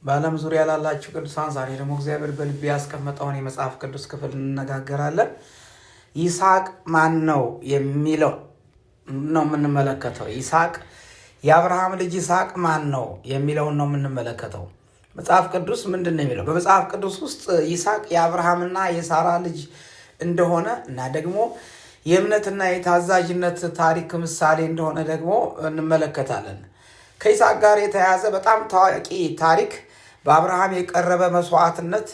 በዓለም ዙሪያ ላላችሁ ቅዱሳን ዛሬ ደግሞ እግዚአብሔር በልቤ ያስቀመጠውን የመጽሐፍ ቅዱስ ክፍል እንነጋገራለን። ይስሐቅ ማን ነው የሚለው ነው የምንመለከተው። ይስሐቅ የአብርሃም ልጅ ይስሐቅ ማን ነው የሚለውን ነው የምንመለከተው። መጽሐፍ ቅዱስ ምንድን ነው የሚለው? በመጽሐፍ ቅዱስ ውስጥ ይስሐቅ የአብርሃምና የሳራ ልጅ እንደሆነ እና ደግሞ የእምነትና የታዛዥነት ታሪክ ምሳሌ እንደሆነ ደግሞ እንመለከታለን። ከይስሐቅ ጋር የተያያዘ በጣም ታዋቂ ታሪክ በአብርሃም የቀረበ መስዋዕትነት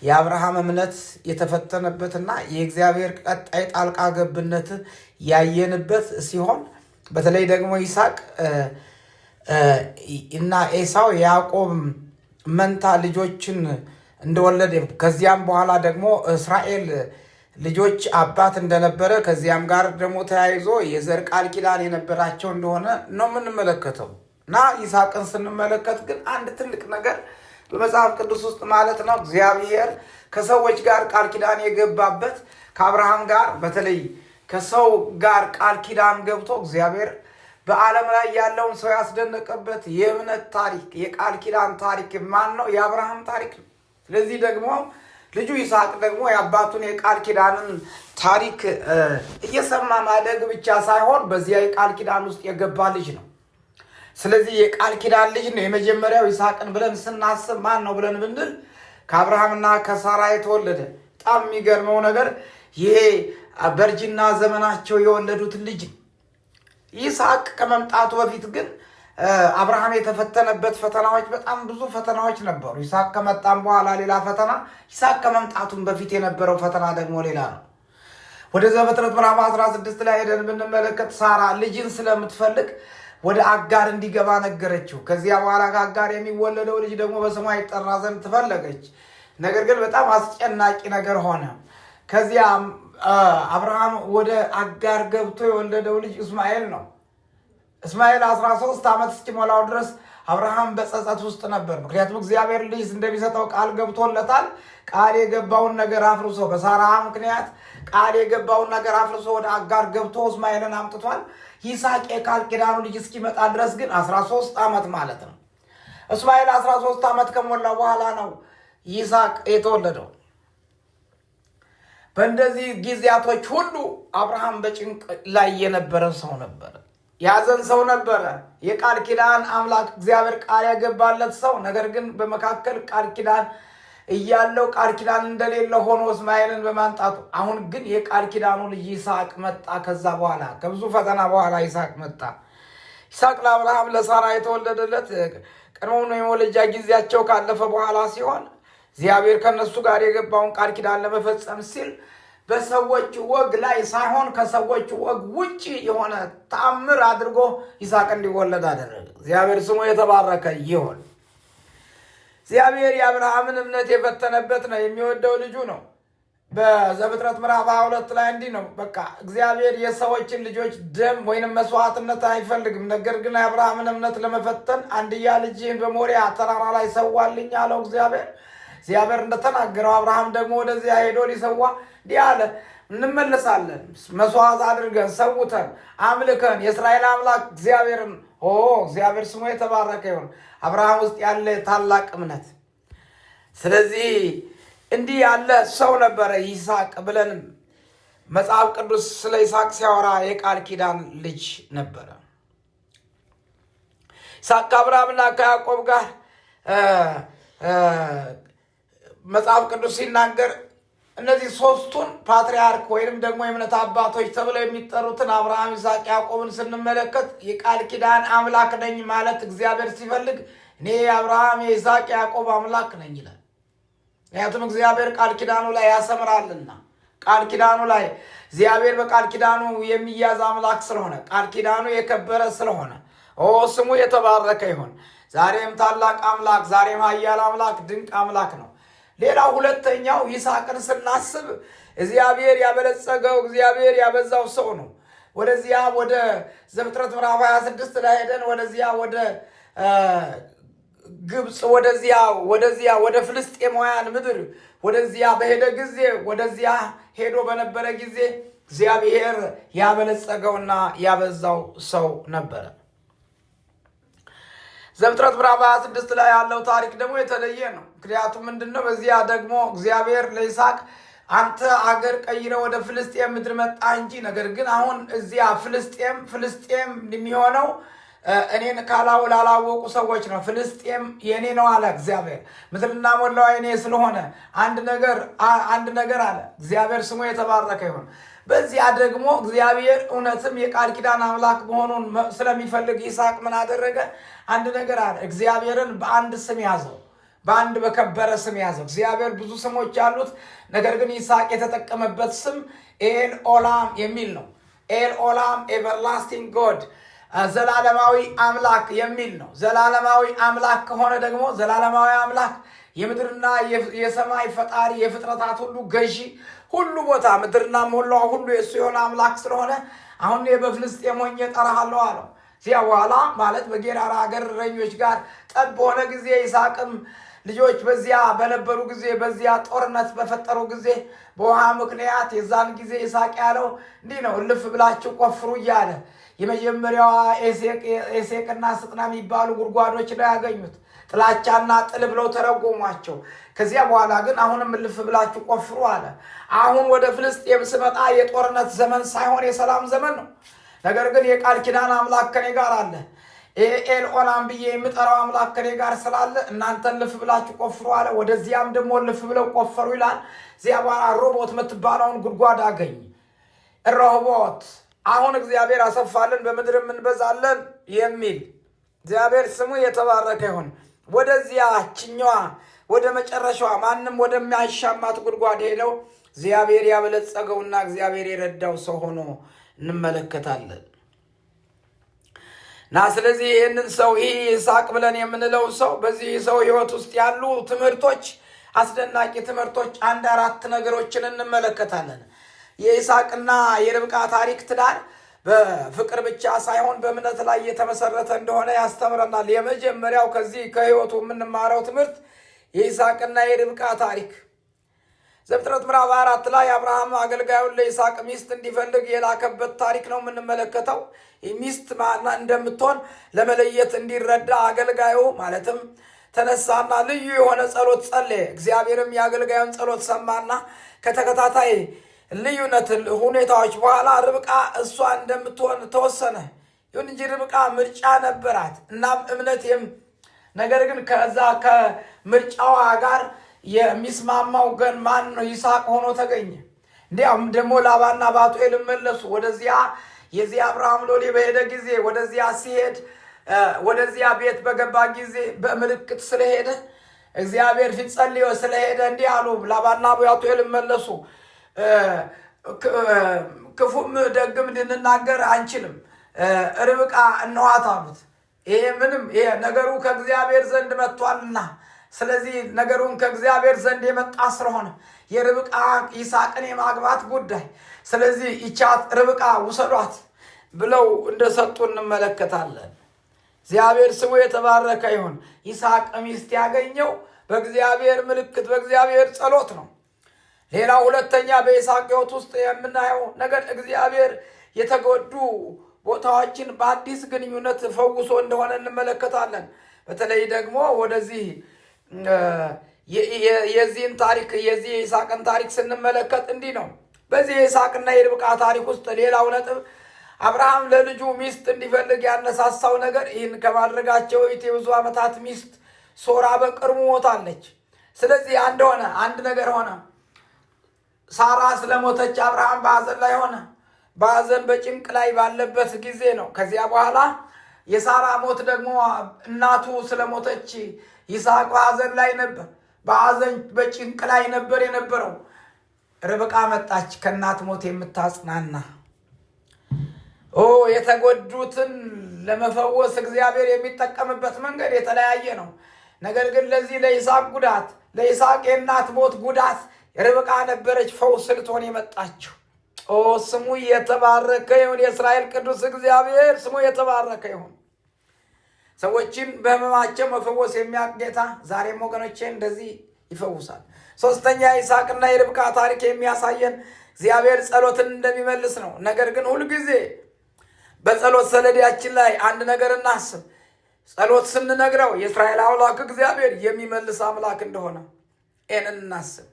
የአብርሃም እምነት የተፈተነበትና የእግዚአብሔር ቀጣይ ጣልቃ ገብነት ያየንበት ሲሆን በተለይ ደግሞ ይስሐቅ እና ኤሳው የያዕቆብ መንታ ልጆችን እንደወለደ ከዚያም በኋላ ደግሞ እስራኤል ልጆች አባት እንደነበረ ከዚያም ጋር ደግሞ ተያይዞ የዘር ቃል ኪዳን የነበራቸው እንደሆነ ነው የምንመለከተው። እና ይስሐቅን ስንመለከት ግን አንድ ትልቅ ነገር በመጽሐፍ ቅዱስ ውስጥ ማለት ነው እግዚአብሔር ከሰዎች ጋር ቃል ኪዳን የገባበት ከአብርሃም ጋር በተለይ ከሰው ጋር ቃል ኪዳን ገብቶ እግዚአብሔር በዓለም ላይ ያለውን ሰው ያስደነቀበት የእምነት ታሪክ የቃል ኪዳን ታሪክ ማን ነው? የአብርሃም ታሪክ ነው። ስለዚህ ደግሞ ልጁ ይስሐቅ ደግሞ የአባቱን የቃል ኪዳንን ታሪክ እየሰማ ማደግ ብቻ ሳይሆን በዚያ የቃል ኪዳን ውስጥ የገባ ልጅ ነው። ስለዚህ የቃል ኪዳን ልጅ ነው። የመጀመሪያው ይስሐቅን ብለን ስናስብ ማን ነው ብለን ብንል ከአብርሃምና ከሳራ የተወለደ በጣም የሚገርመው ነገር ይሄ በእርጅና ዘመናቸው የወለዱትን ልጅ ይስሐቅ ከመምጣቱ በፊት ግን አብርሃም የተፈተነበት ፈተናዎች በጣም ብዙ ፈተናዎች ነበሩ። ይስሐቅ ከመጣም በኋላ ሌላ ፈተና፣ ይስሐቅ ከመምጣቱም በፊት የነበረው ፈተና ደግሞ ሌላ ነው። ወደ ዘፍጥረት ምዕራፍ 16 ላይ ሄደን ብንመለከት ሳራ ልጅን ስለምትፈልግ ወደ አጋር እንዲገባ ነገረችው። ከዚያ በኋላ ከአጋር የሚወለደው ልጅ ደግሞ በስሟ ይጠራ ዘንድ ትፈለገች። ነገር ግን በጣም አስጨናቂ ነገር ሆነ። ከዚያ አብርሃም ወደ አጋር ገብቶ የወለደው ልጅ እስማኤል ነው። እስማኤል 13 ዓመት እስኪሞላው ድረስ አብርሃም በጸጸት ውስጥ ነበር። ምክንያቱም እግዚአብሔር ልጅ እንደሚሰጠው ቃል ገብቶለታል። ቃል የገባውን ነገር አፍርሶ በሳራ ምክንያት ቃል የገባውን ነገር አፍርሶ ወደ አጋር ገብቶ እስማኤልን አምጥቷል። ይስሐቅ የቃል ኪዳኑ ልጅ እስኪመጣ ድረስ ግን 13 ዓመት ማለት ነው። እስማኤል 13 ዓመት ከሞላው በኋላ ነው ይስሐቅ የተወለደው። በእንደዚህ ጊዜያቶች ሁሉ አብርሃም በጭንቅ ላይ የነበረ ሰው ነበረ። ያዘን ሰው ነበረ። የቃል ኪዳን አምላክ እግዚአብሔር ቃል ያገባለት ሰው፣ ነገር ግን በመካከል ቃል ኪዳን እያለው ቃል ኪዳን እንደሌለ ሆኖ እስማኤልን በማንጣቱ አሁን ግን የቃል ኪዳኑ ልጅ ይስሐቅ መጣ። ከዛ በኋላ ከብዙ ፈተና በኋላ ይስሐቅ መጣ። ይስሐቅ ለአብርሃም ለሳራ የተወለደለት ቀድሞውኑ የመውለጃ ጊዜያቸው ካለፈ በኋላ ሲሆን እግዚአብሔር ከነሱ ጋር የገባውን ቃል ኪዳን ለመፈጸም ሲል በሰዎች ወግ ላይ ሳይሆን ከሰዎች ወግ ውጭ የሆነ ተአምር አድርጎ ይስሐቅ እንዲወለድ አደረገ። እግዚአብሔር ስሙ የተባረከ ይሁን። እግዚአብሔር የአብርሃምን እምነት የፈተነበት ነው። የሚወደው ልጁ ነው። በዘፍጥረት ምዕራፍ 22 ላይ እንዲህ ነው። በቃ እግዚአብሔር የሰዎችን ልጆች ደም ወይንም መስዋዕትነት አይፈልግም። ነገር ግን የአብርሃምን እምነት ለመፈተን አንድያ ልጅህን በሞሪያ ተራራ ላይ ሰዋልኝ አለው እግዚአብሔር እንደተናገረው አብርሃም ደግሞ ወደዚያ ሄዶ ሊሰዋ እንዲህ አለ፣ እንመለሳለን መስዋዕት አድርገን ሰውተን አምልከን የእስራኤል አምላክ እግዚአብሔርን እግዚአብሔር ስሙ የተባረከ ይሁን። አብርሃም ውስጥ ያለ ታላቅ እምነት። ስለዚህ እንዲህ ያለ ሰው ነበረ ይስሐቅ ብለን መጽሐፍ ቅዱስ ስለ ይስሐቅ ሲያወራ የቃል ኪዳን ልጅ ነበረ። ይስሐቅ ከአብርሃምና ከያዕቆብ ጋር መጽሐፍ ቅዱስ ሲናገር እነዚህ ሶስቱን ፓትርያርክ ወይንም ደግሞ የእምነት አባቶች ተብለው የሚጠሩትን አብርሃም፣ ይስሐቅ፣ ያዕቆብን ስንመለከት የቃል ኪዳን አምላክ ነኝ ማለት እግዚአብሔር ሲፈልግ እኔ የአብርሃም የይስሐቅ ያዕቆብ አምላክ ነኝ ይላል። ምክንያቱም እግዚአብሔር ቃል ኪዳኑ ላይ ያሰምራልና ቃል ኪዳኑ ላይ እግዚአብሔር በቃል ኪዳኑ የሚያዝ አምላክ ስለሆነ ቃል ኪዳኑ የከበረ ስለሆነ ስሙ የተባረከ ይሁን። ዛሬም ታላቅ አምላክ፣ ዛሬም ኃያል አምላክ፣ ድንቅ አምላክ ነው። ሌላው ሁለተኛው ይስሐቅን ስናስብ እግዚአብሔር ያበለጸገው እግዚአብሔር ያበዛው ሰው ነው። ወደዚያ ወደ ዘፍጥረት ምዕራፍ 26 ላይ ሄደን ወደዚያ ወደ ግብፅ ወደዚያ ወደ ፍልስጤማውያን ምድር ወደዚያ በሄደ ጊዜ ወደዚያ ሄዶ በነበረ ጊዜ እግዚአብሔር ያበለጸገውና ያበዛው ሰው ነበረ። ዘፍጥረት ምዕራፍ 26 ላይ ያለው ታሪክ ደግሞ የተለየ ነው። ምክንያቱም ምንድነው? በዚያ ደግሞ እግዚአብሔር ለይስሐቅ አንተ አገር ቀይረ ወደ ፍልስጤም ምድር መጣ እንጂ፣ ነገር ግን አሁን እዚያ ፍልስጤም የሚሆነው እኔን ላላወቁ ሰዎች ነው። ፍልስጤም የኔ ነው አለ እግዚአብሔር። ምድርና ሞላዋ የኔ ስለሆነ አንድ ነገር አለ እግዚአብሔር። ስሙ የተባረከ ይሁን። በዚያ ደግሞ እግዚአብሔር እውነትም የቃል ኪዳን አምላክ መሆኑን ስለሚፈልግ ይስሐቅ ምን አደረገ? አንድ ነገር አለ። እግዚአብሔርን በአንድ ስም ያዘው፣ በአንድ በከበረ ስም ያዘው። እግዚአብሔር ብዙ ስሞች ያሉት፣ ነገር ግን ይስሐቅ የተጠቀመበት ስም ኤል ኦላም የሚል ነው። ኤል ኦላም ኤቨርላስቲንግ ጎድ፣ ዘላለማዊ አምላክ የሚል ነው። ዘላለማዊ አምላክ ከሆነ ደግሞ ዘላለማዊ አምላክ የምድርና የሰማይ ፈጣሪ፣ የፍጥረታት ሁሉ ገዢ፣ ሁሉ ቦታ ምድርና ሞላዋ ሁሉ የእሱ የሆነ አምላክ ስለሆነ አሁን በፍልስጤም ሆኜ እጠራሃለሁ አለው። እዚያ በኋላ ማለት በጌራራ ሀገር እረኞች ጋር ጠብ በሆነ ጊዜ ይስሐቅም ልጆች በዚያ በነበሩ ጊዜ በዚያ ጦርነት በፈጠሩ ጊዜ በውሃ ምክንያት የዛን ጊዜ ይስሐቅ ያለው እንዲህ ነው፣ እልፍ ብላችሁ ቆፍሩ እያለ የመጀመሪያዋ ኤሴቅና ስጥና የሚባሉ ጉድጓዶች ነው ያገኙት። ጥላቻና ጥል ብለው ተረጎሟቸው። ከዚያ በኋላ ግን አሁንም እልፍ ብላችሁ ቆፍሩ አለ። አሁን ወደ ፍልስጤም ስመጣ የጦርነት ዘመን ሳይሆን የሰላም ዘመን ነው። ነገር ግን የቃል ኪዳን አምላክ ከኔ ጋር አለ። ኤል ኦላም ብዬ የምጠራው አምላክ ከኔ ጋር ስላለ እናንተ እልፍ ብላችሁ ቆፍሩ አለ። ወደዚያም ደግሞ እልፍ ብለው ቆፈሩ ይላል። እዚያ በኋላ ሮቦት የምትባለውን ጉድጓድ አገኝ። ሮቦት አሁን እግዚአብሔር አሰፋልን በምድርም እንበዛለን የሚል እግዚአብሔር ስሙ የተባረከ ይሁን። ወደዚያ ችኛዋ ወደ መጨረሻዋ ማንም ወደሚያሻማት ጉድጓድ ሄደው እግዚአብሔር ያበለጸገውና እግዚአብሔር የረዳው ሰው ሆኖ እንመለከታለን። እና ስለዚህ ይህንን ሰው ይህ ይስሐቅ ብለን የምንለው ሰው በዚህ ሰው ሕይወት ውስጥ ያሉ ትምህርቶች፣ አስደናቂ ትምህርቶች፣ 4 ነገሮችን እንመለከታለን። የይስሐቅና የርብቃ ታሪክ ትዳር በፍቅር ብቻ ሳይሆን በእምነት ላይ የተመሰረተ እንደሆነ ያስተምረናል። የመጀመሪያው ከዚህ ከሕይወቱ የምንማረው ትምህርት የይስሐቅና የርብቃ ታሪክ ዘፍጥረት ምዕራፍ 4 ላይ አብርሃም አገልጋዩን ለይስሐቅ ሚስት እንዲፈልግ የላከበት ታሪክ ነው የምንመለከተው። ሚስት ማን እንደምትሆን ለመለየት እንዲረዳ አገልጋዩ ማለትም ተነሳና ልዩ የሆነ ጸሎት ጸለየ። እግዚአብሔርም የአገልጋዩን ጸሎት ሰማና ከተከታታይ ልዩነት ሁኔታዎች በኋላ ርብቃ እሷ እንደምትሆን ተወሰነ። ይሁን እንጂ ርብቃ ምርጫ ነበራት። እናም እምነትም ነገር ግን ከዛ ከምርጫዋ ጋር የሚስማማው ግን ማን ነው? ይስሐቅ ሆኖ ተገኘ። እንዲያውም ደግሞ ላባና ባቱኤል መለሱ። ወደዚያ የዚህ አብርሃም ሎሌ በሄደ ጊዜ ወደዚያ ሲሄድ ወደዚያ ቤት በገባ ጊዜ በምልክት ስለሄደ እግዚአብሔር ፊት ጸልዮ ስለሄደ እንዲህ አሉ። ላባና ባቱኤል መለሱ፣ ክፉም ደግም እንድንናገር አንችልም፣ ርብቃ እንዋት አሉት። ይሄ ነገሩ ከእግዚአብሔር ዘንድ መጥቷልና ስለዚህ ነገሩን ከእግዚአብሔር ዘንድ የመጣ ስለሆነ የርብቃ ይስሐቅን የማግባት ጉዳይ ስለዚህ ይቻት ርብቃ ውሰዷት ብለው እንደሰጡ እንመለከታለን። እግዚአብሔር ስሙ የተባረከ ይሁን። ይስሐቅ ሚስት ያገኘው በእግዚአብሔር ምልክት በእግዚአብሔር ጸሎት ነው። ሌላው ሁለተኛ በይስሐቅ ሕይወት ውስጥ የምናየው ነገር እግዚአብሔር የተጎዱ ቦታዎችን በአዲስ ግንኙነት ፈውሶ እንደሆነ እንመለከታለን። በተለይ ደግሞ ወደዚህ የዚህን ታሪክ የዚህ የይስሐቅን ታሪክ ስንመለከት እንዲህ ነው። በዚህ የይስሐቅና የርብቃ ታሪክ ውስጥ ሌላው ነጥብ አብርሃም ለልጁ ሚስት እንዲፈልግ ያነሳሳው ነገር ይህን ከማድረጋቸው በፊት የብዙ ዓመታት ሚስት ሶራ በቅርቡ ሞታለች። ስለዚህ አንድ ነገር ሆነ። ሳራ ስለሞተች አብርሃም በሐዘን ላይ ሆነ። በሐዘን በጭንቅ ላይ ባለበት ጊዜ ነው። ከዚያ በኋላ የሳራ ሞት ደግሞ እናቱ ስለሞተች ይስሐቅ በሐዘን ላይ ነበር። በሐዘን በጭንቅ ላይ ነበር የነበረው። ርብቃ መጣች፣ ከእናት ሞት የምታጽናና። የተጎዱትን ለመፈወስ እግዚአብሔር የሚጠቀምበት መንገድ የተለያየ ነው። ነገር ግን ለዚህ ለይስሐቅ የእናት ሞት ጉዳት ርብቃ ነበረች ፈውስ ልትሆን የመጣችው። ስሙ የተባረከ ይሁን። የእስራኤል ቅዱስ እግዚአብሔር ስሙ የተባረከ ይሁን። ሰዎችን በሕመማቸው መፈወስ የሚያውቅ ጌታ ዛሬም ወገኖቼ እንደዚህ ይፈውሳል። ሶስተኛ የይስሐቅና የርብቃ ታሪክ የሚያሳየን እግዚአብሔር ጸሎትን እንደሚመልስ ነው። ነገር ግን ሁልጊዜ በጸሎት ሰሌዳችን ላይ አንድ ነገር እናስብ። ጸሎት ስንነግረው የእስራኤል አምላክ እግዚአብሔር የሚመልስ አምላክ እንደሆነ ይህንን እናስብ።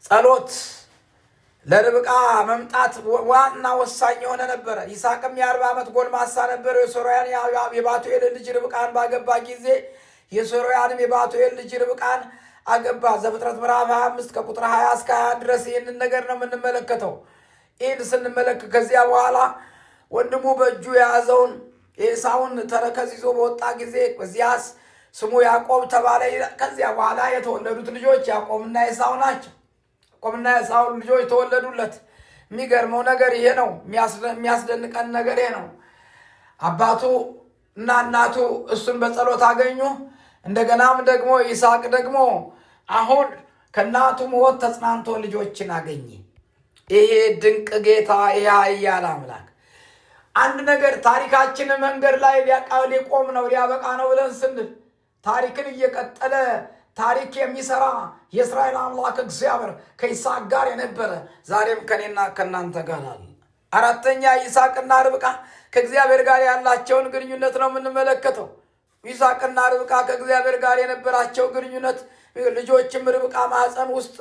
ጸሎት ለርብቃ መምጣት ዋና ወሳኝ የሆነ ነበረ። ይስሐቅም የ40 ዓመት ጎልማሳ ነበረ። የሶርያን የባቱኤል ልጅ ርብቃን ባገባ ጊዜ የሶርያንም የባቱኤል ልጅ ርብቃን አገባ። ዘፍጥረት ምዕራፍ 25 ከቁጥር 20 እስከ 21 ድረስ ይህንን ነገር ነው የምንመለከተው። ይህን ስንመለከት ከዚያ በኋላ ወንድሙ በእጁ የያዘውን ኤሳውን ተረከዝ ይዞ በወጣ ጊዜ በዚያስ ስሙ ያዕቆብ ተባለ። ከዚያ በኋላ የተወለዱት ልጆች ያዕቆብና ኤሳው ናቸው። ያዕቆብና ኤሳው ልጆች ተወለዱለት። የሚገርመው ነገር ይሄ ነው። የሚያስደንቀን ነገር ይሄ ነው። አባቱ እና እናቱ እሱን በጸሎት አገኙ። እንደገናም ደግሞ ይስሐቅ ደግሞ አሁን ከእናቱ ሞት ተጽናንቶ ልጆችን አገኘ። ይሄ ድንቅ ጌታ፣ ይሄ ኃያል አምላክ አንድ ነገር ታሪካችን መንገድ ላይ ሊቆም ነው ሊያበቃ ነው ብለን ስንል ታሪክን እየቀጠለ ታሪክ የሚሰራ የእስራኤል አምላክ እግዚአብሔር ከይስሐቅ ጋር የነበረ ዛሬም ከኔና ከናንተ ጋር አለ። አራተኛ ይስሐቅና ርብቃ ከእግዚአብሔር ጋር ያላቸውን ግንኙነት ነው የምንመለከተው። ይስሐቅና ርብቃ ከእግዚአብሔር ጋር የነበራቸው ግንኙነት ልጆችም ርብቃ ማኅፀን ውስጥ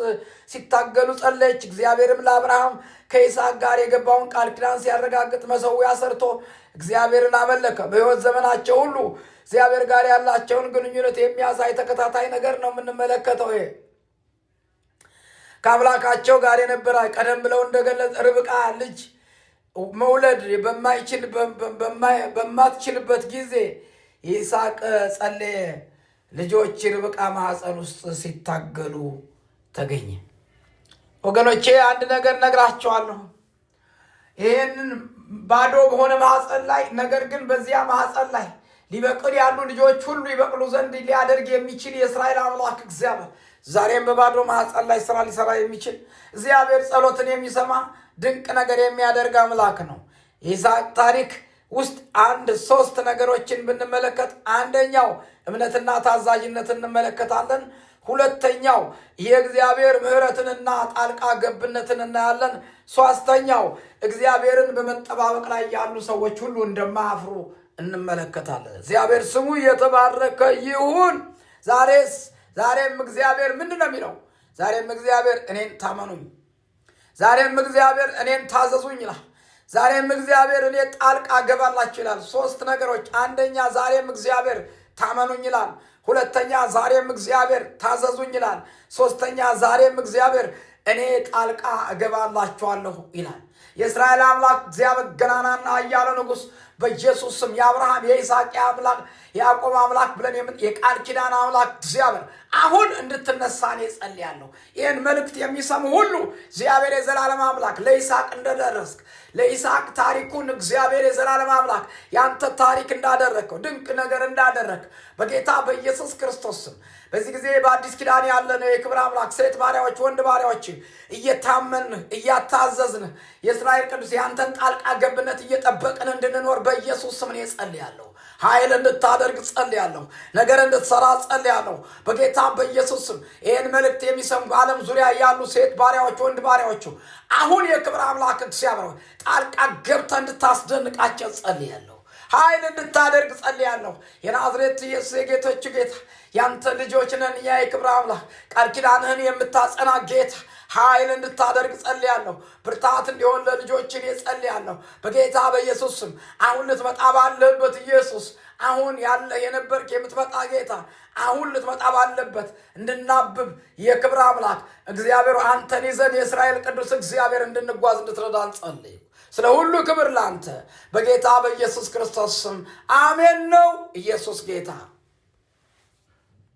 ሲታገሉ ጸለየች። እግዚአብሔርም ለአብርሃም ከይስሐቅ ጋር የገባውን ቃል ኪዳን ሲያረጋግጥ መሠዊያ ሰርቶ እግዚአብሔርን አመለከ። በሕይወት ዘመናቸው ሁሉ እግዚአብሔር ጋር ያላቸውን ግንኙነት የሚያሳይ ተከታታይ ነገር ነው የምንመለከተው። ይሄ ከአምላካቸው ጋር የነበረ ቀደም ብለው እንደገለጸ ርብቃ ልጅ መውለድ በማትችልበት ጊዜ ይስሐቅ ጸለየ። ልጆች ርብቃ ማኅፀን ውስጥ ሲታገሉ ተገኘ። ወገኖቼ አንድ ነገር ነግራቸዋለሁ። ይህንን ባዶ በሆነ ማኅፀን ላይ ነገር ግን በዚያ ማኅፀን ላይ ሊበቅል ያሉ ልጆች ሁሉ ይበቅሉ ዘንድ ሊያደርግ የሚችል የእስራኤል አምላክ እግዚአብሔር ዛሬም በባዶ ማኅፀን ላይ ስራ ሊሰራ የሚችል እግዚአብሔር ጸሎትን የሚሰማ ድንቅ ነገር የሚያደርግ አምላክ ነው። የይስሐቅ ታሪክ ውስጥ ሶስት ነገሮችን ብንመለከት፣ አንደኛው እምነትና ታዛዥነት እንመለከታለን። ሁለተኛው የእግዚአብሔር ምሕረትንና ጣልቃ ገብነትን እናያለን። ሶስተኛው እግዚአብሔርን በመጠባበቅ ላይ ያሉ ሰዎች ሁሉ እንደማያፍሩ እንመለከታለን። እግዚአብሔር ስሙ የተባረከ ይሁን። ዛሬም እግዚአብሔር ምንድን ነው የሚለው? ዛሬም እግዚአብሔር እኔን ታመኑኝ፣ ዛሬም እግዚአብሔር እኔን ታዘዙኝ ይላል። ዛሬም እግዚአብሔር እኔ ጣልቃ ገባላችሁ ይላል። ሶስት ነገሮች። አንደኛ ዛሬም እግዚአብሔር ታመኑኝ ይላል። ሁለተኛ ዛሬም እግዚአብሔር ታዘዙኝ ይላል። ሶስተኛ ዛሬም እግዚአብሔር እኔ ጣልቃ እገባላችኋለሁ ይላል። የእስራኤል አምላክ እግዚአብሔር ገናናና ኃያል ንጉሥ በኢየሱስ ስም የአብርሃም የይስሐቅ አምላክ የያዕቆብ አምላክ ብለን የቃል ኪዳን አምላክ እግዚአብሔር አሁን እንድትነሳ እኔ ጸልያለሁ። ይህን መልእክት የሚሰሙ ሁሉ እግዚአብሔር የዘላለም አምላክ ለይስሐቅ እንደደረስክ ለይስሐቅ ታሪኩን እግዚአብሔር የዘላለም አምላክ ያንተ ታሪክ እንዳደረግከው ድንቅ ነገር እንዳደረግ በጌታ በኢየሱስ ክርስቶስ ስም በዚህ ጊዜ በአዲስ ኪዳን ያለነው የክብር አምላክ ሴት ባሪያዎች ወንድ ባሪያዎች እየታመንህ እያታዘዝንህ የእስራኤል ቅዱስ ያንተን ጣልቃ ገብነት እየጠበቅን እንድንኖር በኢየሱስ ስም እኔ ጸልያለሁ። ኃይል እንድታደርግ ጸልያለሁ። ነገር እንድትሰራ ጸልያለሁ። በጌታ በኢየሱስ ስም ይህን መልእክት የሚሰሙ በዓለም ዙሪያ ያሉ ሴት ባሪያዎች ወንድ ባሪያዎቹ አሁን የክብር አምላክ እግዚአብሔር ጣልቃ ገብተህ እንድታስደንቃቸው ጸልያለሁ። ኃይል እንድታደርግ ጸልያለሁ። የናዝሬት ኢየሱስ የጌቶች ጌታ ያንተ ልጆች ነን። ያ የክብር አምላክ ቃል ኪዳንህን የምታጸና ጌታ ኃይል እንድታደርግ ጸልያለሁ። ብርታት እንዲሆን ለልጆችን ጸልያለሁ። በጌታ በኢየሱስ ስም አሁን ልትመጣ ባለበት ኢየሱስ አሁን ያለ የነበርክ የምትመጣ ጌታ አሁን ልትመጣ ባለበት እንድናብብ የክብር አምላክ እግዚአብሔር አንተን ይዘን የእስራኤል ቅዱስ እግዚአብሔር እንድንጓዝ እንድትረዳን ጸልይ። ስለ ሁሉ ክብር ላንተ በጌታ በኢየሱስ ክርስቶስ ስም አሜን ነው። ኢየሱስ ጌታ